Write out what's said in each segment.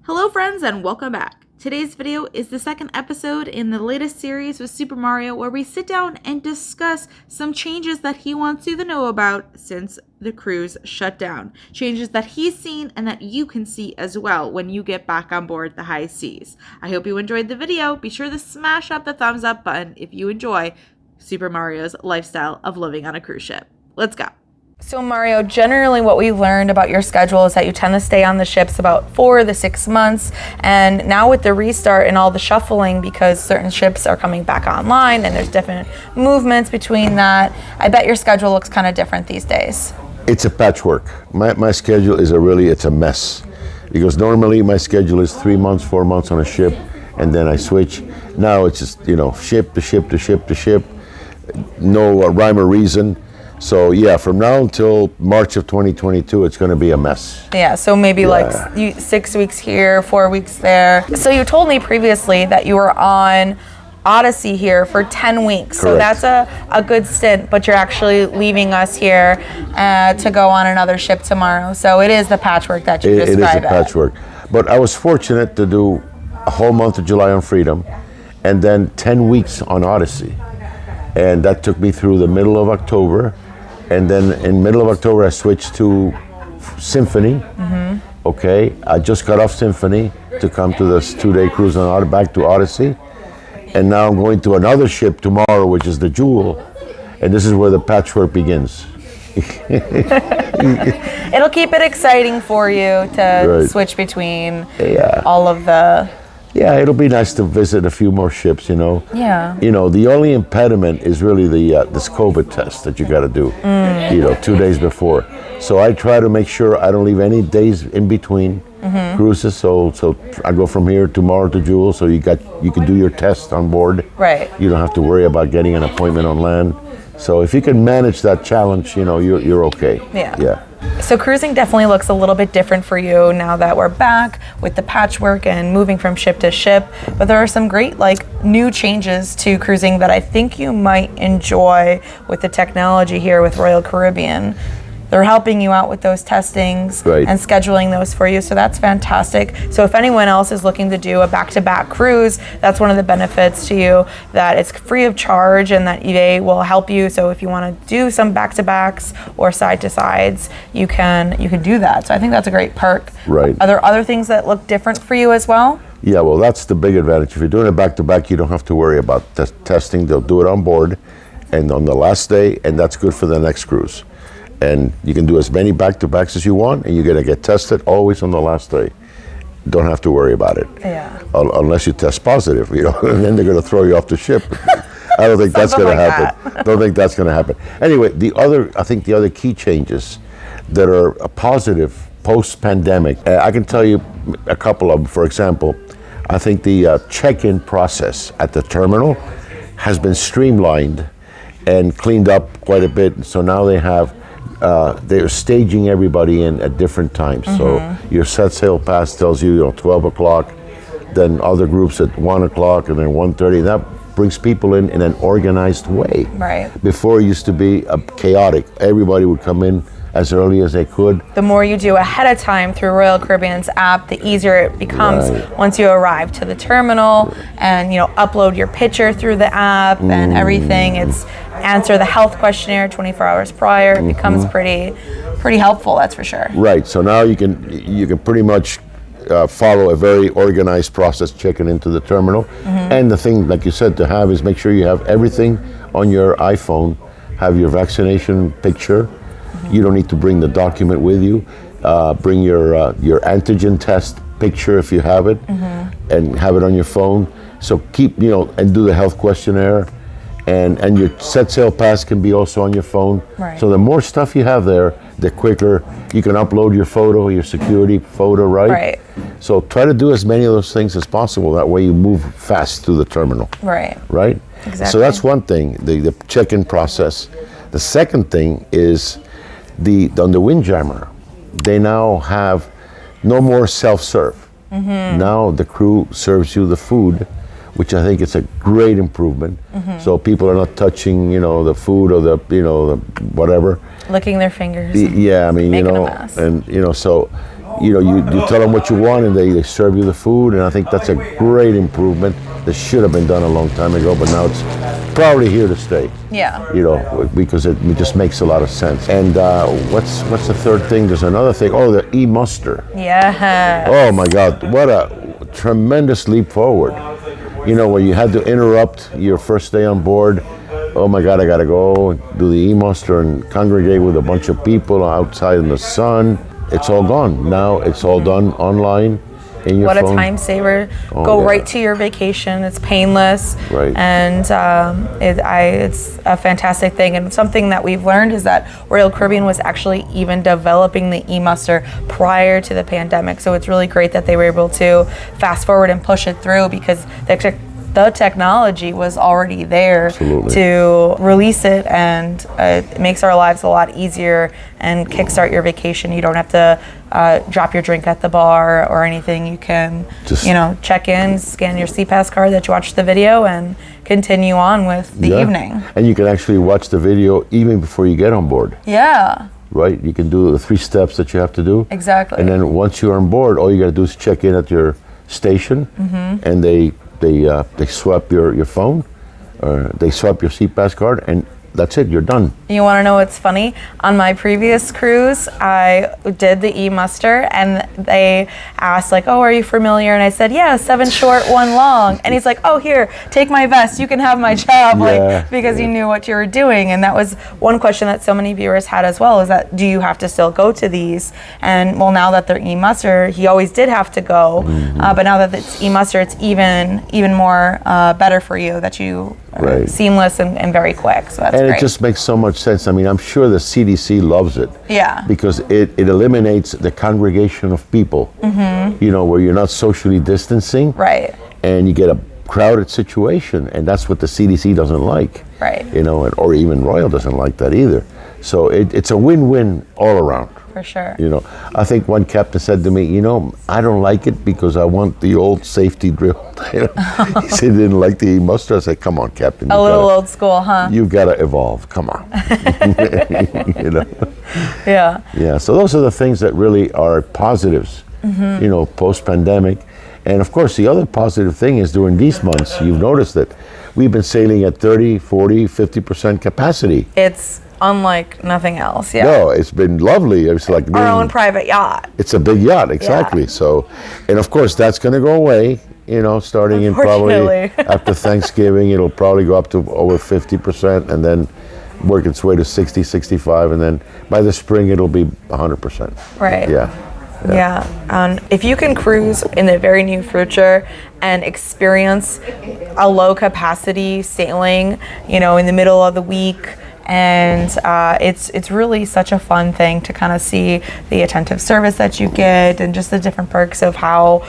Hello friends and welcome back. Today's video is the second episode in the latest series with Super Mario where we sit down and discuss some changes that he wants you to know about since the cruise shut down. Changes that he's seen and that you can see as well when you get back on board the high seas. I hope you enjoyed the video. Be sure to smash up the thumbs up button if you enjoy Super Mario's lifestyle of living on a cruise ship. Let's go. So Mario, generally what we've learned about your schedule is that you tend to stay on the ships about 4 to 6 months. And now with the restart and all the shuffling, because certain ships are coming back online and there's different movements between that, I bet your schedule looks kind of different these days. It's a patchwork. My schedule is it's a mess. Because normally my schedule is 3 months, 4 months on a ship, and then I switch. Now it's just, ship to ship to ship to ship. No rhyme or reason. So yeah, from now until March of 2022, it's going to be a mess. Yeah, so maybe like 6 weeks here, 4 weeks there. So you told me previously that you were on Odyssey here for 10 weeks. Correct. So that's a good stint, but you're actually leaving us here to go on another ship tomorrow. So it is the patchwork that you described. It is a patchwork. But I was fortunate to do a whole month of July on Freedom and then 10 weeks on Odyssey. And that took me through the middle of October. And then in middle of October, I switched to Symphony. Mm-hmm. Okay, I just got off Symphony to come to this 2-day cruise on back to Odyssey. And now I'm going to another ship tomorrow, which is the Jewel. And this is where the patchwork begins. It'll keep it exciting for you to switch between all of the... Yeah, it'll be nice to visit a few more ships, Yeah. The only impediment is really this COVID test that you got to do, 2 days before. So I try to make sure I don't leave any days in between cruises. So I go from here tomorrow to Jewel, so you can do your test on board. Right. You don't have to worry about getting an appointment on land. So if you can manage that challenge, you're okay. Yeah. So cruising definitely looks a little bit different for you now that we're back with the patchwork and moving from ship to ship. But there are some great new changes to cruising that I think you might enjoy with the technology here with Royal Caribbean. They're helping you out with those testings and scheduling those for you, so that's fantastic. So if anyone else is looking to do a back-to-back cruise, that's one of the benefits to you, that it's free of charge and that they will help you. So if you want to do some back-to-backs or side-to-sides, you can do that. So I think that's a great perk. Right. Are there other things that look different for you as well? Yeah, well, that's the big advantage. If you're doing it back-to-back, you don't have to worry about testing. They'll do it on board and on the last day, and that's good for the next cruise. And you can do as many back-to-backs as you want, and you're going to get tested always on the last day. Don't have to worry about it. Yeah. Unless you test positive, and then they're going to throw you off the ship. I don't think that's going to happen. Don't think that's going to happen. Anyway, I think the other key changes that are a positive post-pandemic, I can tell you a couple of them. For example, I think the check-in process at the terminal has been streamlined and cleaned up quite a bit. So now they're staging everybody in at different times. So your set sail pass tells you, 12 o'clock, then other groups at 1 o'clock, and then 1:30. That brings people in an organized way. Right. Before it used to be chaotic. Everybody would come in as early as they could. The more you do ahead of time through Royal Caribbean's app, the easier it becomes once you arrive to the terminal and upload your picture through the app and everything. It's answer the health questionnaire 24 hours prior. It becomes pretty helpful, that's for sure. Right. So now you can pretty much follow a very organized process checking into the terminal. And the thing, like you said, to have is make sure you have everything on your iPhone. Have your vaccination picture. You don't need to bring the document with you. Bring your antigen test picture if you have it, and have it on your phone. So keep, and do the health questionnaire, and your set sail pass can be also on your phone. Right. So the more stuff you have there, the quicker you can upload your photo, your security photo, right? Right. So try to do as many of those things as possible. That way you move fast through the terminal. Right. Right? Exactly. So that's one thing, the check-in process. The second thing is on the Windjammer, they now have no more self-serve. Now the crew serves you the food, which I think is a great improvement. So people are not touching, the food or the whatever. Licking their fingers. Yeah, I mean, making a mess. and so you tell them what you want, and they serve you the food, and I think that's a great improvement that should have been done a long time ago, but now it's probably here to stay. Yeah. Because it just makes a lot of sense. And what's the third thing? There's another thing. Oh, the e-muster. Yeah. Oh my God, what a tremendous leap forward. Where you had to interrupt your first day on board. Oh my God, I gotta go do the e-muster and congregate with a bunch of people outside in the sun. It's all gone. Now it's all done online in your phone. What a time saver. Go right to your vacation. It's painless. Right. And it's a fantastic thing. And something that we've learned is that Royal Caribbean was actually even developing the e-muster prior to the pandemic. So it's really great that they were able to fast forward and push it through, because the technology was already there. Absolutely. To release it, and it makes our lives a lot easier and kickstart your vacation. You don't have to drop your drink at the bar or anything. You can just, check in, scan your SeaPass card that you watched the video, and continue on with the evening. And you can actually watch the video even before you get on board. Yeah. Right? You can do the 3 steps that you have to do. Exactly. And then once you're on board, all you got to do is check in at your station, and they swipe your phone, or they swipe your SeaPass card, and that's it, you're done. You want to know what's funny? On my previous cruise, I did the e-muster, and they asked, like, oh, are you familiar? And I said, yeah, 7 short, 1 long. And he's like, oh, here, take my vest, you can have my job, because you knew what you were doing. And that was one question that so many viewers had as well, is that, do you have to still go to these? And well, now that they're e-muster, he always did have to go, but now that it's e-muster, it's even more better for you, that you seamless and very quick. So that's great. It just makes so much sense. I mean, I'm sure the CDC loves it. Yeah. Because it eliminates the congregation of people, where you're not socially distancing. Right. And you get a crowded situation, and that's what the CDC doesn't like. Right. Or even Royal doesn't like that either. So it's a win-win all around. For sure. I think one captain said to me, I don't like it because I want the old safety drill. He said he didn't like the e-muster. I said, come on, Captain. A little old school, huh? You've got to evolve. Come on. Yeah. Yeah. So those are the things that really are positives, post-pandemic. And of course, the other positive thing is during these months, you've noticed that we've been sailing at 30, 40, 50% capacity. It's unlike nothing else. Yeah. No, it's been lovely. It's like our own private yacht. It's a big yacht, exactly. Yeah. So, and of course, that's going to go away. Starting in probably after Thanksgiving, it'll probably go up to over 50%, and then work its way to 60, 65, and then by the spring it'll be 100%. Right. Yeah. If you can cruise in the very near future and experience a low capacity sailing, in the middle of the week, and it's really such a fun thing to kind of see the attentive service that you get, and just the different perks of how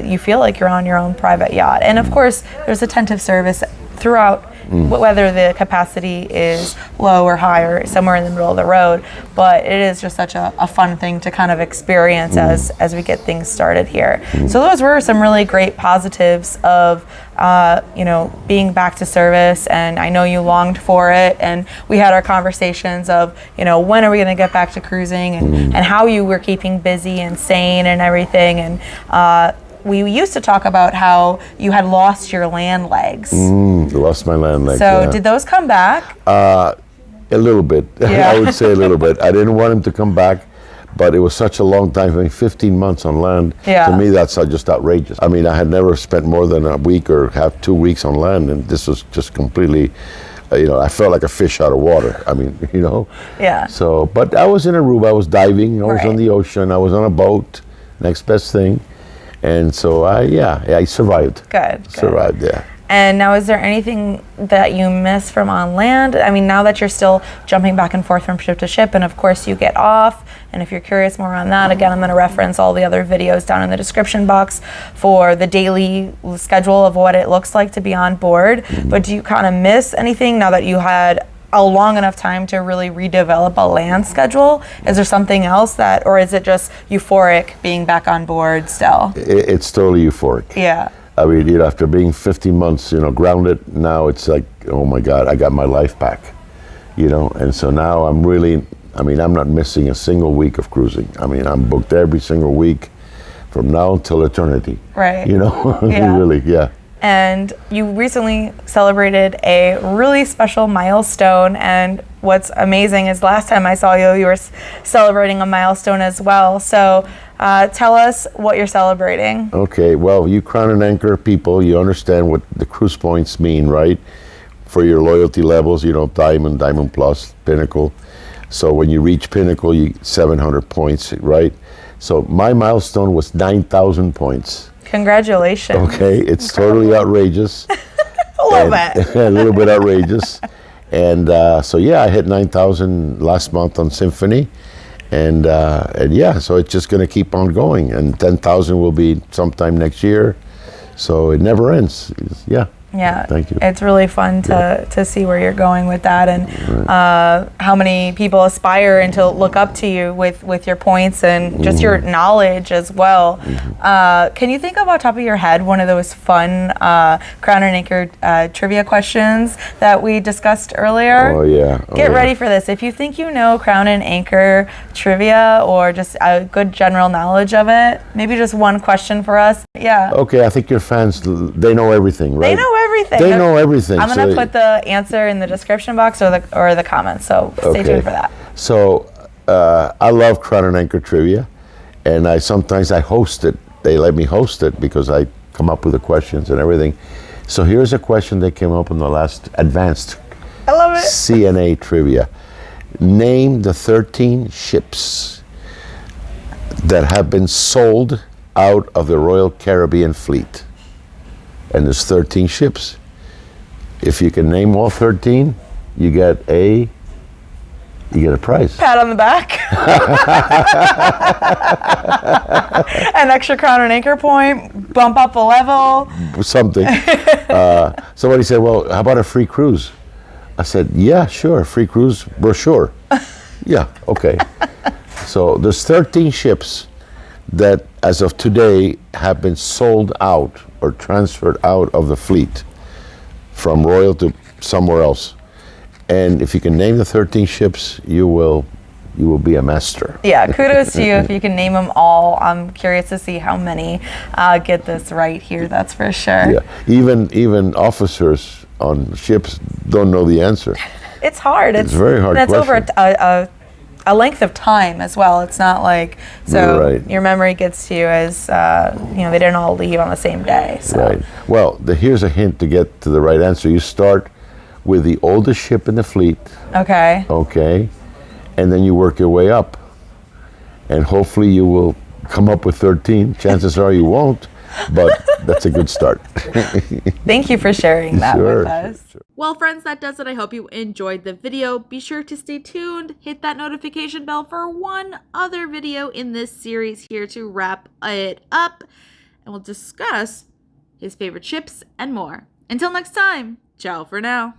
you feel like you're on your own private yacht. And of course, there's attentive service throughout, whether the capacity is low or high or somewhere in the middle of the road. But it is just such a fun thing to kind of experience as we get things started here. So those were some really great positives of being back to service, and I know you longed for it, and we had our conversations of, when are we going to get back to cruising, and how you were keeping busy and sane and everything. And we used to talk about how you had lost your land legs. Lost my land legs. So did those come back? A little bit. Yeah. I would say a little bit. I didn't want him to come back, but it was such a long time. 15 months on land. Yeah. To me, that's just outrageous. I mean, I had never spent more than a week or 2 weeks on land, and this was just completely, I felt like a fish out of water. I mean, Yeah. So, but I was in Aruba. I was diving. I was on the ocean. I was on a boat. Next best thing. And so I survived. Good. Survived, yeah. And now, is there anything that you miss from on land? I mean, now that you're still jumping back and forth from ship to ship, and of course you get off, and if you're curious more on that, again, I'm going to reference all the other videos down in the description box for the daily schedule of what it looks like to be on board. But do you kind of miss anything now that you had a long enough time to really redevelop a land schedule? Is there something else or is it just euphoric being back on board still? It's totally euphoric. Yeah. I mean, after being 15 months, grounded, now it's like, oh my God, I got my life back, and so now I'm really I mean, I'm not missing a single week of cruising. I mean, I'm booked every single week from now till eternity. Right. You know, Yeah. really, yeah. And you recently celebrated a really special milestone. And what's amazing is last time I saw you, you were celebrating a milestone as well. So tell us what you're celebrating. Okay, well, you Crown and Anchor people, you understand what the cruise points mean, right? For your loyalty levels, you know, Diamond, Diamond Plus, Pinnacle. So when you reach Pinnacle, you 700 points, right? So my milestone was 9,000 points. Congratulations. Okay, it's totally outrageous. A little bit. A little bit outrageous. And so yeah, I hit 9,000 last month on Symphony. And yeah, so it's just going to keep on going. And 10,000 will be sometime next year. So it never ends. Yeah. Yeah, Thank you. It's really fun to see where you're going with that, and how many people aspire and to look up to you with your points and just your knowledge as well. Can you think off the top of your head one of those fun Crown and Anchor trivia questions that we discussed earlier? Oh yeah. Get ready for this. If you think you know Crown and Anchor trivia or just a good general knowledge of it, maybe just one question for us. Yeah. Okay, I think your fans, they know everything, right? They know everything. They know everything. I'm going to put the answer in the description box or the comments, so stay tuned for that. So I love Crown and Anchor trivia, and sometimes I host it. They let me host it because I come up with the questions and everything. So here's a question that came up in the last advanced I love it. CNA trivia. Name the 13 ships that have been sold out of the Royal Caribbean fleet. And there's 13 ships. If you can name all 13, you get a prize. Pat on the back. An extra Crown and Anchor point. Bump up a level. Something. Somebody said, well, how about a free cruise? I said, yeah, sure, free cruise brochure. Yeah, okay. So there's 13 ships that, as of today, have been sold out or transferred out of the fleet from Royal to somewhere else. And if you can name the 13 ships, you will be a master. Yeah, kudos to you if you can name them all. I'm curious to see how many get this right here, that's for sure. Yeah, even officers on ships don't know the answer. It's hard. It's very hard. And it's question. over a length of time as well. It's not like, so Right. your memory gets to you as, they didn't all leave on the same day. So. Right. Well, here's a hint to get to the right answer. You start with the oldest ship in the fleet, Okay. okay, and then you work your way up. And hopefully you will come up with 13. Chances are you won't, but that's a good start. Thank you for sharing that with us. Well, friends, that does it. I hope you enjoyed the video. Be sure to stay tuned. Hit that notification bell for one other video in this series here to wrap it up. And we'll discuss his favorite ships and more. Until next time, ciao for now.